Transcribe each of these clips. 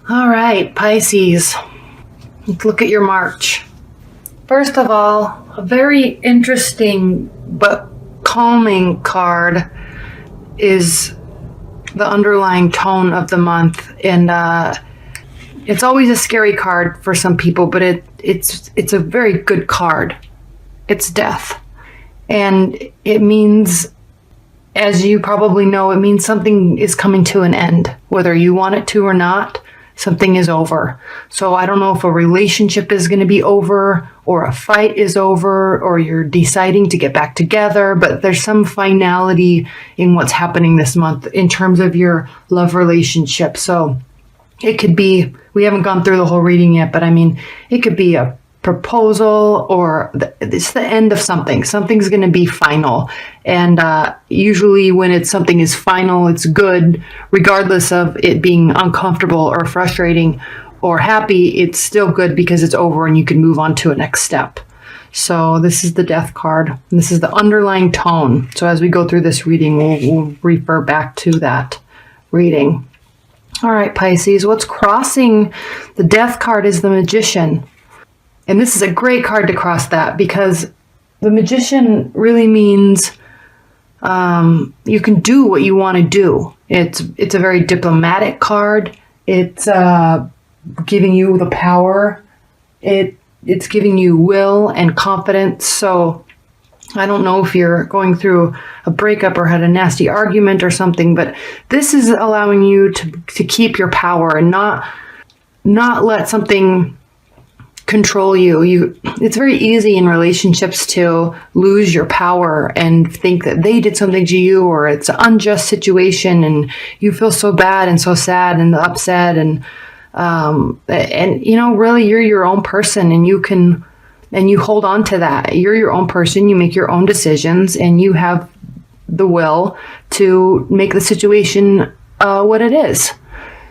All right, Pisces, let's look at your March. First of all, a very interesting but calming card is the underlying tone of the month. And it's always a scary card for some people, but it's a very good card. It's death. And it means, as you probably know, it means something is coming to an end. Whether you want it to or not, something is over. So I don't know if a relationship is going to be over, or a fight is over, or you're deciding to get back together, but there's some finality in what's happening this month in terms of your love relationship. So it could be, we haven't gone through the whole reading yet, but I mean, it could be a proposal, or it's the end of something. Something's going to be final. And usually when something is final, it's good, regardless of it being uncomfortable or frustrating or happy. It's still good because it's over and you can move on to a next step. So this is the death card. And this is the underlying tone. So as we go through this reading, we'll refer back to that reading. All right, Pisces, what's crossing the death card is the Magician. And this is a great card to cross that, because the Magician really means you can do what you want to do. It's a very diplomatic card. It's giving you the power. It's giving you will and confidence. So I don't know if you're going through a breakup or had a nasty argument or something, but this is allowing you to keep your power and not let something control you. It's very easy in relationships to lose your power and think that they did something to you, or it's an unjust situation and you feel so bad and so sad and upset, and really you're your own person, and you hold on to that. You're your own person, you make your own decisions, and you have the will to make the situation what it is.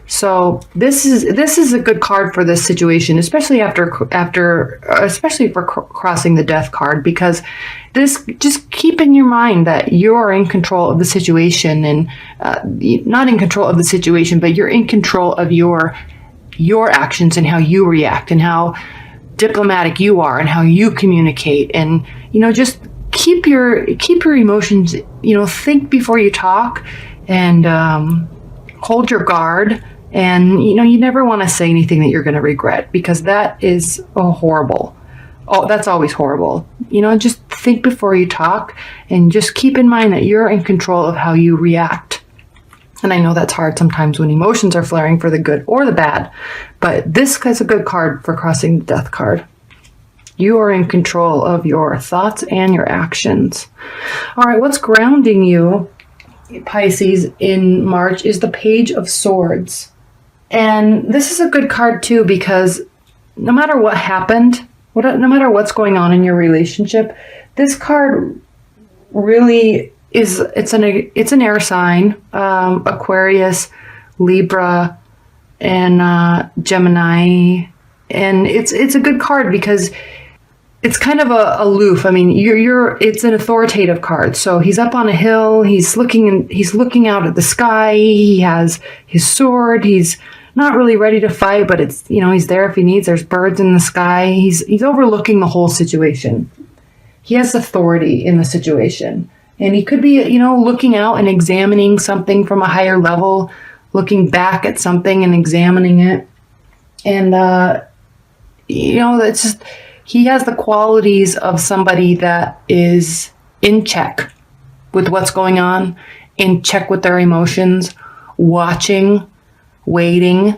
So this is a good card for this situation, especially especially for crossing the death card, because this, just keep in your mind that you're in control of the situation, and not in control of the situation, but you're in control of your actions and how you react and how diplomatic you are and how you communicate. And just keep your emotions, think before you talk, and hold your guard. And, you never want to say anything that you're going to regret, because that is horrible. Oh, that's always horrible. Just think before you talk, and just keep in mind that you're in control of how you react. And I know that's hard sometimes when emotions are flaring, for the good or the bad, but this is a good card for crossing the death card. You are in control of your thoughts and your actions. All right, what's grounding you, Pisces, in March is the Page of Swords. And this is a good card too, because no matter what happened, no matter what's going on in your relationship, this card really is, it's an air sign, Aquarius, Libra, and Gemini. And it's a good card because it's kind of aloof. I mean, it's an authoritative card. So he's up on a hill, he's looking out at the sky, he has his sword, he's not really ready to fight, but it's, he's there if he needs. There's birds in the sky. He's overlooking the whole situation. He has authority in the situation. And he could be, looking out and examining something from a higher level, looking back at something and examining it. And, it's just, he has the qualities of somebody that is in check with what's going on, in check with their emotions, watching, waiting.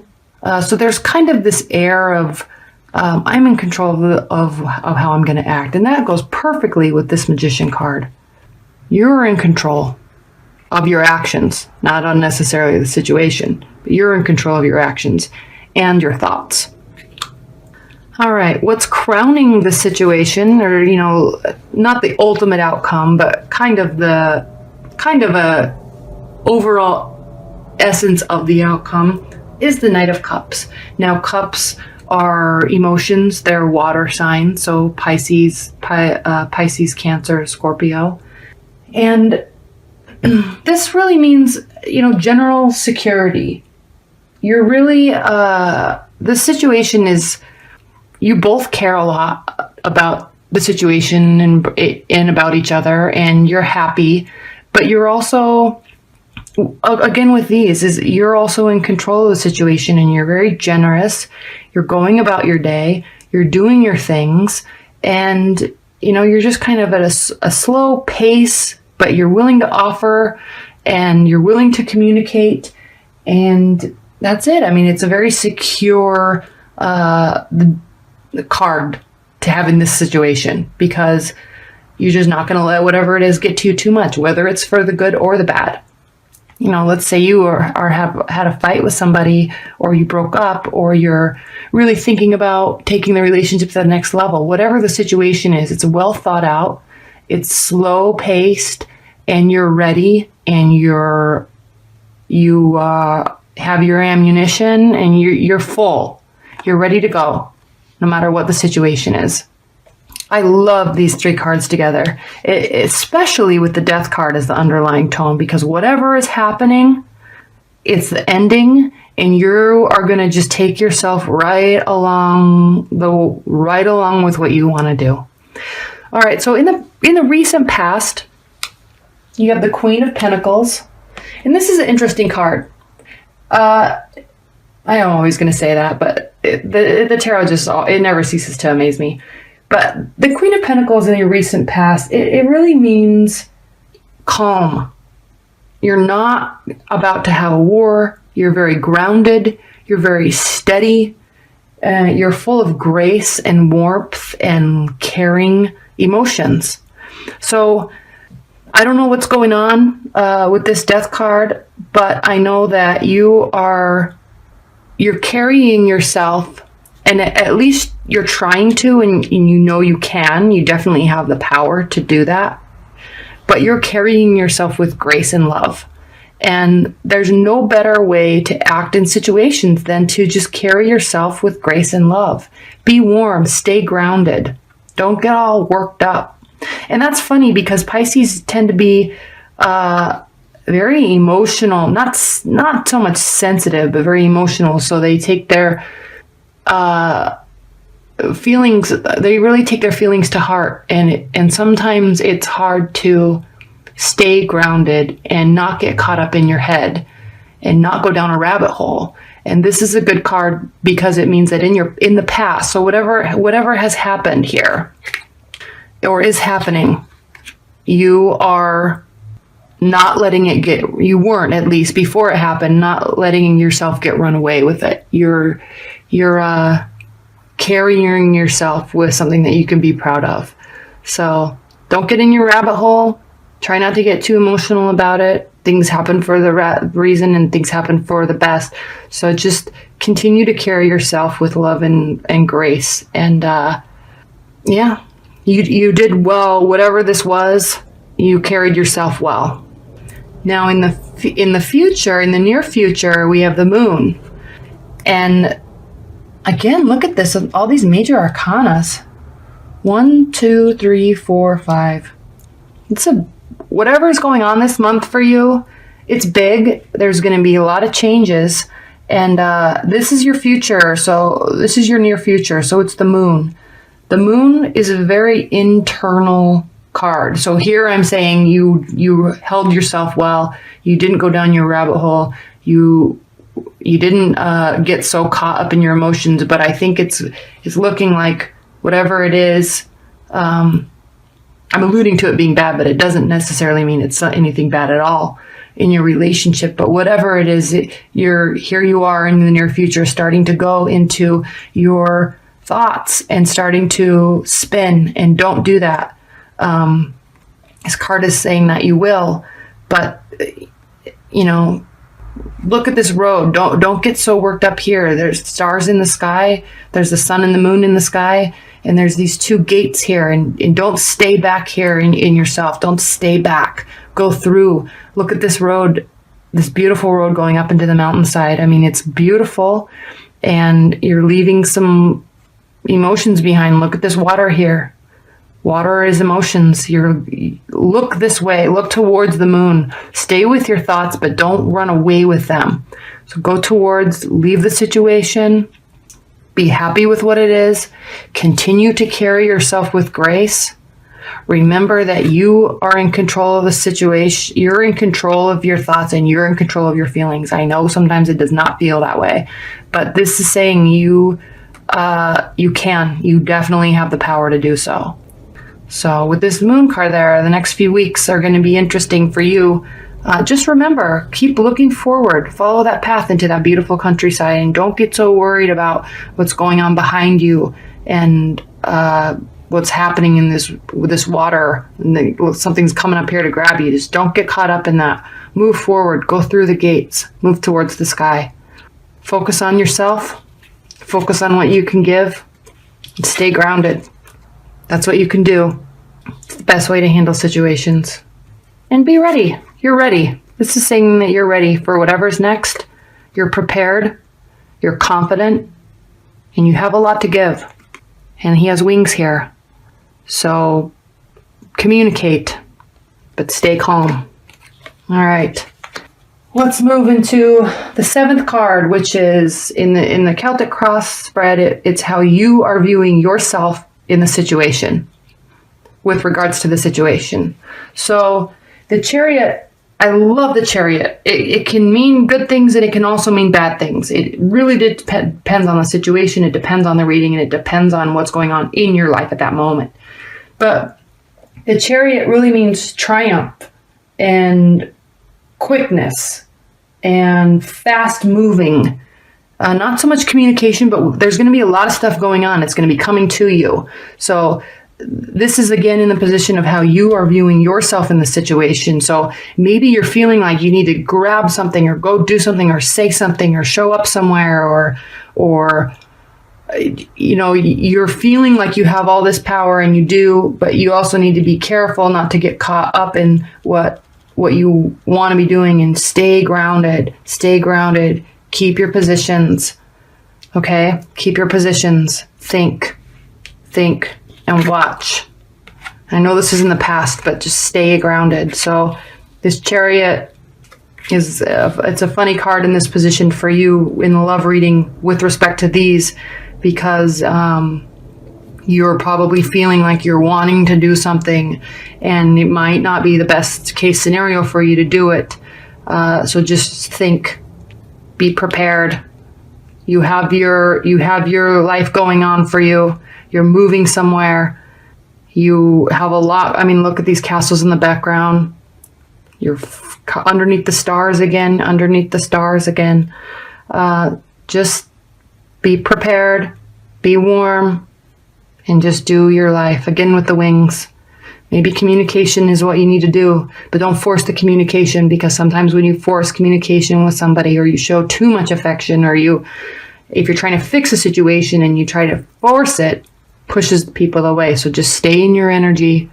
So there's kind of this air of, I'm in control of how I'm going to act. And that goes perfectly with this Magician card. You're in control of your actions, not unnecessarily the situation, but you're in control of your actions and your thoughts. All right, what's crowning the situation, or, not the ultimate outcome, but kind of a overall essence of the outcome, is the Knight of Cups. Now, cups are emotions. They're water signs, so Pisces, Cancer, Scorpio. And this really means, general security. you're really, the situation is, you both care a lot about the situation and about each other, and you're happy, but you're also, again with these, is you're also in control of the situation, and you're very generous. You're going about your day, you're doing your things, and you're just kind of at a slow pace, but you're willing to offer and you're willing to communicate, and that's it. I mean, it's a very secure card to have in this situation, because you're just not going to let whatever it is get to you too much, whether it's for the good or the bad. Let's say you have had a fight with somebody, or you broke up, or you're really thinking about taking the relationship to the next level. Whatever the situation is, it's well thought out, it's slow paced, and you're ready, and you have your ammunition, and you're full. You're ready to go, no matter what the situation is. I love these three cards together, especially with the Death card as the underlying tone, because whatever is happening, it's the ending, and you are going to just take yourself right along with what you want to do. All right, so in the recent past, you have the Queen of Pentacles, and this is an interesting card. I am always going to say that, but the tarot it never ceases to amaze me. But the Queen of Pentacles in your recent past, it really means calm. You're not about to have a war. You're very grounded. You're very steady. You're full of grace and warmth and caring emotions. So I don't know what's going on with this Death card, but I know that you're carrying yourself, and at least you're trying to, and you can. You definitely have the power to do that. But you're carrying yourself with grace and love. And there's no better way to act in situations than to just carry yourself with grace and love. Be warm, stay grounded. Don't get all worked up. And that's funny, because Pisces tend to be very emotional, not so much sensitive, but very emotional. So they take their feelings, they really take their feelings to heart, and sometimes it's hard to stay grounded and not get caught up in your head and not go down a rabbit hole. And this is a good card because it means that in the past, so whatever has happened here or is happening, you are not letting it you weren't, at least before it happened, not letting yourself get run away with it. You're carrying yourself with something that you can be proud of. So don't get in your rabbit hole. Try not to get too emotional about it. Things happen for the reason, and things happen for the best. So just continue to carry yourself with love and grace. And yeah, you did well. Whatever this was, you carried yourself well. Now in the future, in the near future, we have the Moon. And again, look at this, all these major arcanas. 1, 2, 3, 4, 5. Whatever is going on this month for you, it's big. There's going to be a lot of changes. And this is your future. So this is your near future. So it's the Moon. The Moon is a very internal card. So here I'm saying you held yourself well. You didn't go down your rabbit hole. You didn't get so caught up in your emotions. But I think it's looking like whatever it is, I'm alluding to it being bad, but it doesn't necessarily mean it's anything bad at all in your relationship. But whatever it is, here you are in the near future, starting to go into your thoughts and starting to spin. And don't do that. This card is saying that you will, but look at this road. Don't get so worked up here. There's stars in the sky. There's the sun and the moon in the sky. And there's these two gates here, and don't stay back here in yourself. Don't stay back. Go through. Look at this road, this beautiful road going up into the mountainside. I mean, it's beautiful, and you're leaving some emotions behind. Look at this water here. Water is emotions. Look this way. Look towards the moon. Stay with your thoughts, but don't run away with them. So go towards, leave the situation, be happy with what it is, continue to carry yourself with grace. Remember that you are in control of the situation. You're in control of your thoughts and you're in control of your feelings. I know sometimes it does not feel that way, but this is saying you definitely have the power to do so. So with this moon card there, the next few weeks are going to be interesting for you. Just remember, keep looking forward, follow that path into that beautiful countryside, and don't get so worried about what's going on behind you and what's happening in this water. Something's coming up here to grab you. Just don't get caught up in that. Move forward, go through the gates, move towards the sky. Focus on yourself, focus on what you can give, and stay grounded. That's what you can do. It's the best way to handle situations. And be ready. You're ready. This is saying that you're ready for whatever's next. You're prepared. You're confident. And you have a lot to give. And he has wings here. So communicate, but stay calm. All right. Let's move into the 7th card, which is in the Celtic cross spread. It's how you are viewing yourself in the situation with regards to the situation. So the Chariot, I love the Chariot. It can mean good things and it can also mean bad things. It really depends on the situation. It depends on the reading and it depends on what's going on in your life at that moment. But the Chariot really means triumph and quickness and fast moving. Not so much communication, but there's going to be a lot of stuff going on. It's going to be coming to you. So this is again in the position of how you are viewing yourself in the situation. So maybe you're feeling like you need to grab something or go do something or say something or show up somewhere or you're feeling like you have all this power and you do, but you also need to be careful not to get caught up in what you want to be doing, and stay grounded. Keep your positions. Okay? Keep your positions. Think, and watch. I know this is in the past, but just stay grounded. So this Chariot it's a funny card in this position for you in the love reading with respect to these, because you're probably feeling like you're wanting to do something and it might not be the best case scenario for you to do it. So just think, be prepared. You have your life going on for you. You're moving somewhere. You have a lot. I mean, look at these castles in the background. You're underneath the stars again. Just be prepared, be warm, and just do your life. Again with the wings. Maybe communication is what you need to do, but don't force the communication, because sometimes when you force communication with somebody or you show too much affection, or if you're trying to fix a situation and you try to force it, pushes people away. So just stay in your energy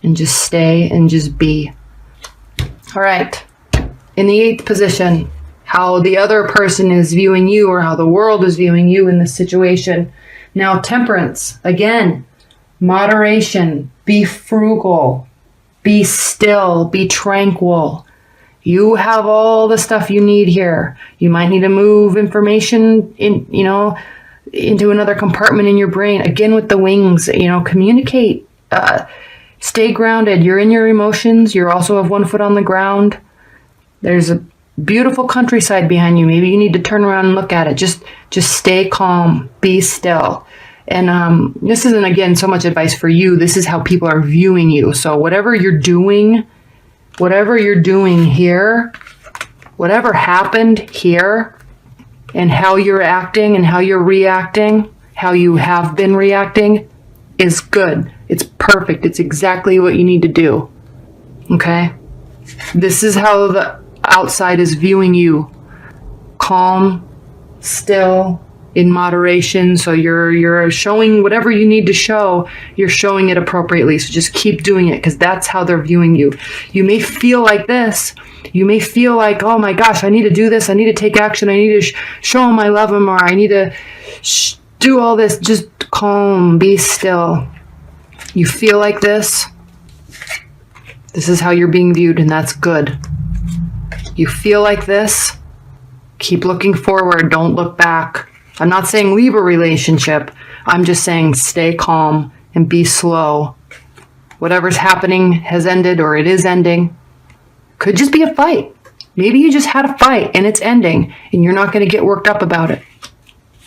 and just stay and just be. All right. In the 8th position, how the other person is viewing you or how the world is viewing you in this situation. Now, Temperance, again, moderation, be frugal, be still, be tranquil. You have all the stuff you need here. You might need to move information into another compartment in your brain. Again, with the wings, communicate, stay grounded. You're in your emotions. You also have one foot on the ground. There's a beautiful countryside behind you. Maybe you need to turn around and look at it. Just stay calm, be still. And this isn't, again, so much advice for you. This is how people are viewing you. So whatever you're doing here, whatever happened here, and how you're acting and how you're reacting, how you have been reacting, is good. It's perfect. It's exactly what you need to do. Okay? This is how the outside is viewing you. Calm, still, in moderation. So you're showing whatever you need to show, you're showing it appropriately. So just keep doing it, because that's how they're viewing you. You may feel like this. You may feel like, oh my gosh, I need to do this. I need to take action. I need to show them I love them, or I need to do all this. Just calm, be still. You feel like this. This is how you're being viewed, and that's good. You feel like this. Keep looking forward. Don't look back. I'm not saying leave a relationship. I'm just saying stay calm and be slow. Whatever's happening has ended, or it is ending. Could just be a fight. Maybe you just had a fight and it's ending and you're not going to get worked up about it.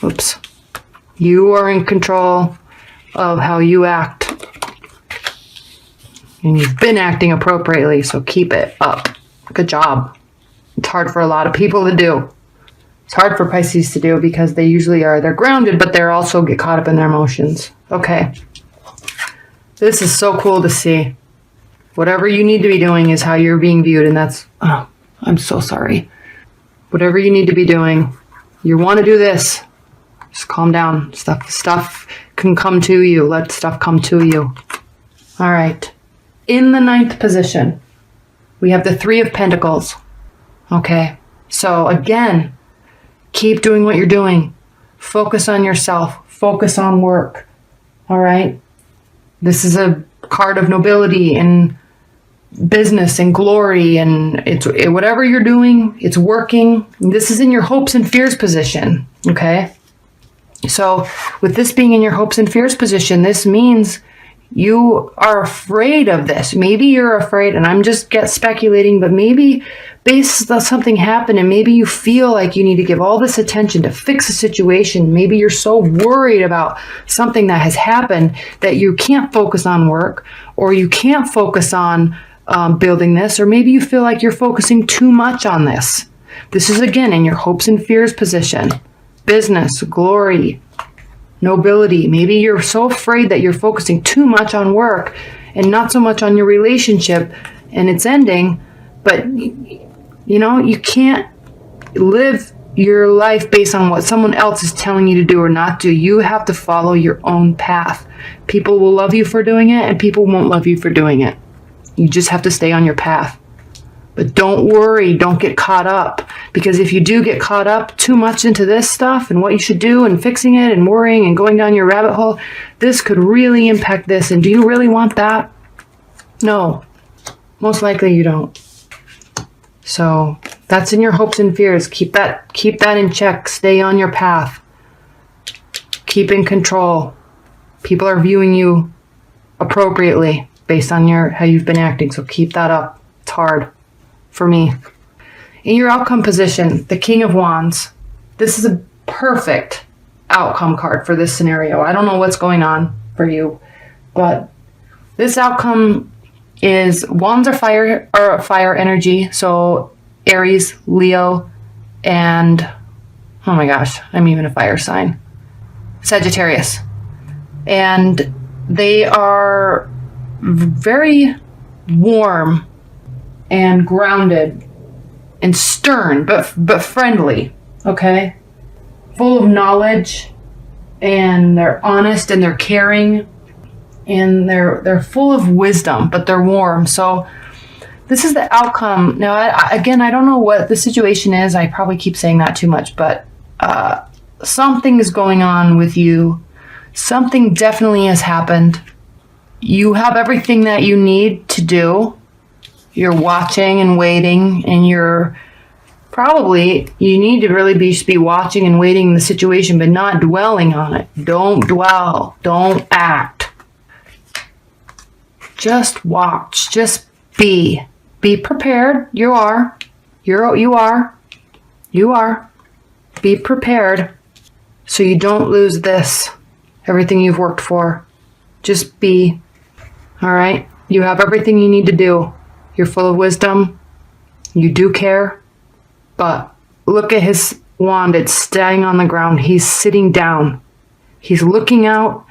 Oops. You are in control of how you act. And you've been acting appropriately, so keep it up. Good job. It's hard for a lot of people to do. It's hard for Pisces to do because they usually are. They're grounded, but they're also get caught up in their emotions. Okay. This is so cool to see. Whatever you need to be doing is how you're being viewed, and that's, oh, I'm so sorry. Whatever you need to be doing, you want to do this. Just calm down. Stuff can come to you. Let stuff come to you. All right. In the 9th position, we have the 3 of Pentacles. Okay. So again, keep doing what you're doing. Focus on yourself. Focus on work. All right. This is a card of nobility and business and glory, and it's whatever you're doing, it's working. This is in your hopes and fears position. Okay. So with this being in your hopes and fears position, this means you are afraid of this. Maybe you're afraid, and I'm just speculating, but maybe based on something happened and maybe you feel like you need to give all this attention to fix a situation. Maybe you're so worried about something that has happened that you can't focus on work, or you can't focus on building this, or maybe you feel like you're focusing too much on this. This is again in your hopes and fears position. Business, glory, nobility. Maybe you're so afraid that you're focusing too much on work and not so much on your relationship and it's ending, but you can't live your life based on what someone else is telling you to do or not do. You have to follow your own path. People will love you for doing it and people won't love you for doing it. You just have to stay on your path. But don't worry, don't get caught up, because if you do get caught up too much into this stuff and what you should do and fixing it and worrying and going down your rabbit hole, this could really impact this. And do you really want that? No, most likely you don't. So that's in your hopes and fears. Keep that in check. Stay on your path. Keep in control. People are viewing you appropriately based on how you've been acting. So keep that up. It's hard. For me. In your outcome position, the King of Wands. This is a perfect outcome card for this scenario. I don't know what's going on for you, but this outcome is Wands are fire energy. So Aries, Leo, and oh my gosh, I'm even a fire sign. Sagittarius. And they are very warm and grounded and stern, but friendly, okay? Full of knowledge, and they're honest and they're caring, and they're full of wisdom, but they're warm. So this is the outcome. Now, I don't know what the situation is. I probably keep saying that too much, but something is going on with you. Something definitely has happened. You have everything that you need to do. You're watching and waiting, and you need to really be watching and waiting the situation, but not dwelling on it. Don't dwell. Don't act. Just watch. Just be. Be prepared. You are. Be prepared so you don't lose this. Everything you've worked for. Just be. All right? You have everything you need to do. You're full of wisdom. You do care. But look at his wand. It's staying on the ground. He's sitting down. He's looking out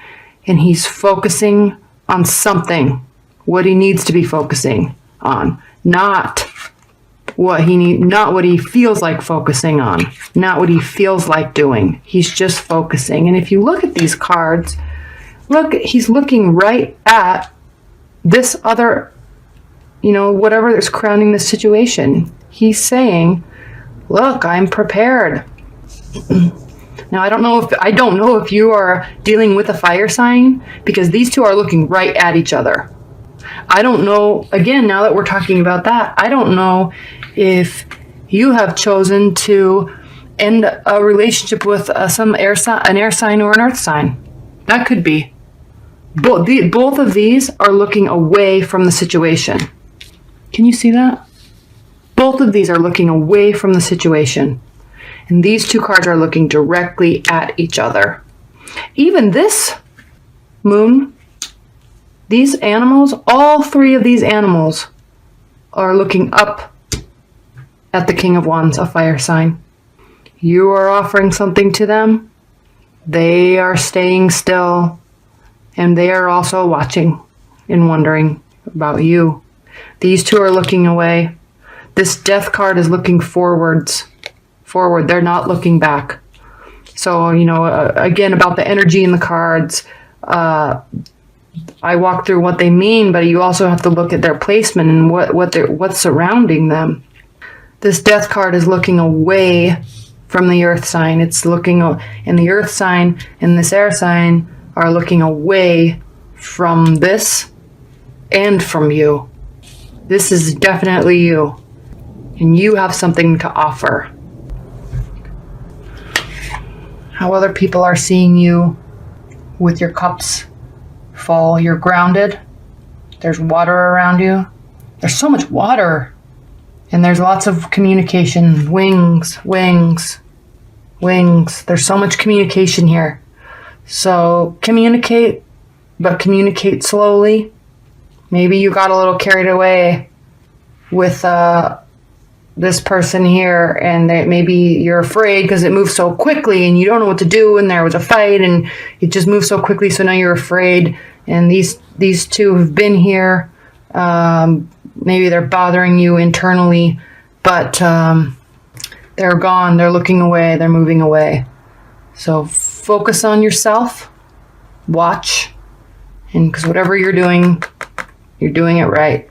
and he's focusing on something. What he needs to be focusing on. Not what he feels like focusing on. Not what he feels like doing. He's just focusing. And if you look at these cards, he's looking right at this other whatever is crowning the situation. He's saying, look, I'm prepared. Now, I don't know if you are dealing with a fire sign, because these two are looking right at each other. I don't know, again, now that we're talking about that, I don't know if you have chosen to end a relationship with an air sign or an earth sign. That could be. Both of these are looking away from the situation. Can you see that? Both of these are looking away from the situation. And these two cards are looking directly at each other. Even this moon, these animals, all three of these animals are looking up at the King of Wands, a fire sign. You are offering something to them. They are staying still. And they are also watching and wondering about you. These two are looking away. This Death card is looking forwards. Forward. They're not looking back. So, again, about the energy in the cards, I walk through what they mean, but you also have to look at their placement and what's surrounding them. This Death card is looking away from the earth sign. It's looking, and the earth sign and this air sign are looking away from this and from you. This is definitely you. And you have something to offer. How other people are seeing you with your cups full. You're grounded. There's water around you. There's so much water. And there's lots of communication. Wings. There's so much communication here. So communicate, but communicate slowly. Maybe you got a little carried away with this person here, and maybe you're afraid because it moves so quickly and you don't know what to do, and there was a fight and it just moved so quickly, so now you're afraid. And these two have been here. Maybe they're bothering you internally, but they're gone. They're looking away. They're moving away. So focus on yourself, watch, and because whatever you're doing it right.